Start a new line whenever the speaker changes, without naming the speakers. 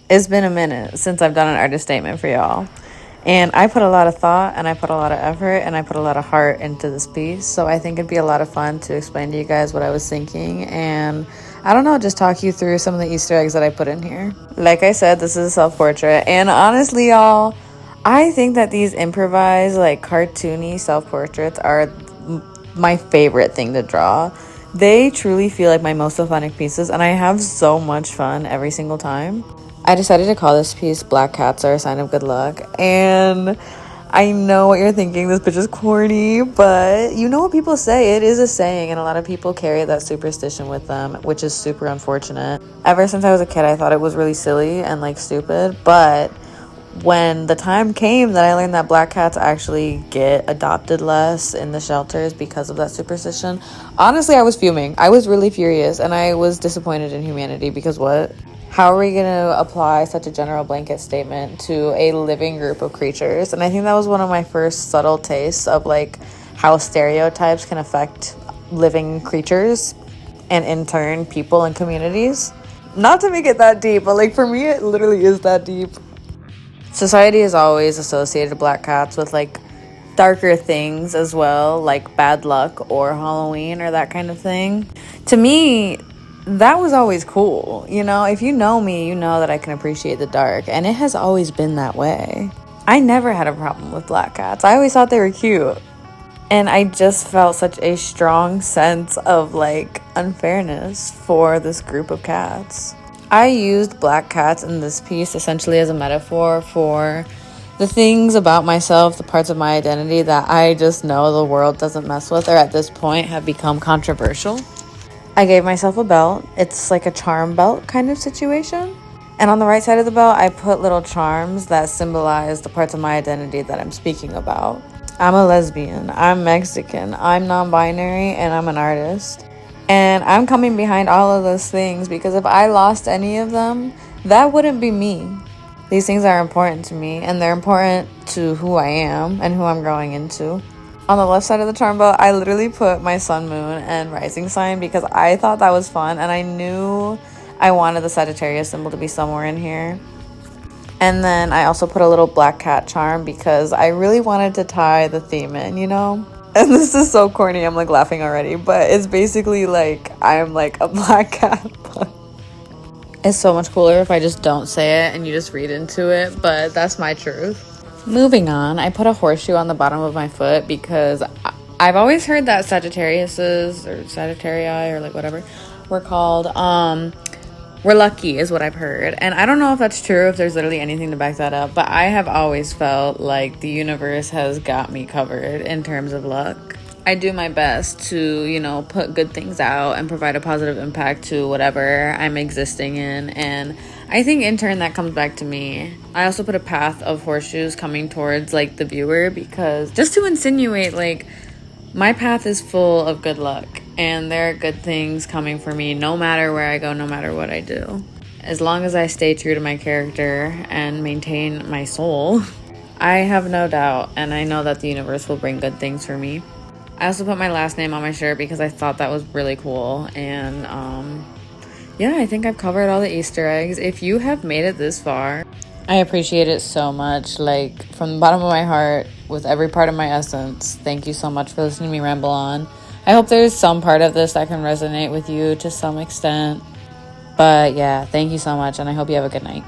It's been a minute since I've done an artist statement for y'all. And I put a lot of thought and I put a lot of effort and I put a lot of heart into this piece. So I think it'd be a lot of fun to explain to you guys what I was thinking. And I don't know, just talk you through some of the Easter eggs that I put in here. Like I said, this is a self-portrait. And honestly, y'all, I think that these improvised, like cartoony self-portraits are my favorite thing to draw. They truly feel like my most authentic pieces, and I have so much fun every single time. I decided to call this piece Black Cats Are a Sign of Good Luck, and I know what you're thinking, this bitch is corny, but you know what people say, it is a saying, and a lot of people carry that superstition with them, which is super unfortunate. Ever since I was a kid, I thought it was really silly and like stupid, but when the time came that I learned that black cats actually get adopted less in the shelters because of that superstition, honestly, I was fuming. I was really furious, and I was disappointed in humanity because what? How are we going to apply such a general blanket statement to a living group of creatures? And I think that was one of my first subtle tastes of like how stereotypes can affect living creatures and in turn people and communities. Not to make it that deep, but like for me it literally is that deep. Society has always associated black cats with like darker things as well, like bad luck or Halloween or that kind of thing. To me, that was always cool. You know, if you know me, you know that I can appreciate the dark, and it has always been that way. I never had a problem with black cats. I always thought they were cute. And I just felt such a strong sense of like unfairness for this group of cats. I used black cats in this piece essentially as a metaphor for the things about myself, the parts of my identity that I just know the world doesn't mess with, or at this point have become controversial. I gave myself a belt. It's like a charm belt kind of situation. And on the right side of the belt, I put little charms that symbolize the parts of my identity that I'm speaking about. I'm a lesbian, I'm Mexican, I'm non-binary, and I'm an artist. And I'm coming behind all of those things because if I lost any of them, that wouldn't be me. These things are important to me, and they're important to who I am and who I'm growing into. On the left side of the charm belt, I literally put my sun, moon, and rising sign because I thought that was fun, and I knew I wanted the Sagittarius symbol to be somewhere in here. And then I also put a little black cat charm because I really wanted to tie the theme in, you know? And this is so corny, I'm like laughing already, but it's basically like I'm like a black cat. It's so much cooler if I just don't say it and you just read into it, but that's my truth. Moving on, I put a horseshoe on the bottom of my foot because I've always heard that Sagittariuses or Sagittarii or like whatever we're called, we're lucky is what I've heard. And I don't know if that's true, if there's literally anything to back that up, but I have always felt like the universe has got me covered in terms of luck. I do my best to, you know, put good things out and provide a positive impact to whatever I'm existing in. And I think in turn that comes back to me. I also put a path of horseshoes coming towards like the viewer because just to insinuate like my path is full of good luck and there are good things coming for me no matter where I go, no matter what I do. As long as I stay true to my character and maintain my soul, I have no doubt and I know that the universe will bring good things for me. I also put my last name on my shirt because I thought that was really cool. And yeah, I think I've covered all the Easter eggs. If you have made it this far, I appreciate it so much. Like from the bottom of my heart, with every part of my essence, thank you so much for listening to me ramble on. I hope there's some part of this that can resonate with you to some extent. But yeah, thank you so much, and I hope you have a good night.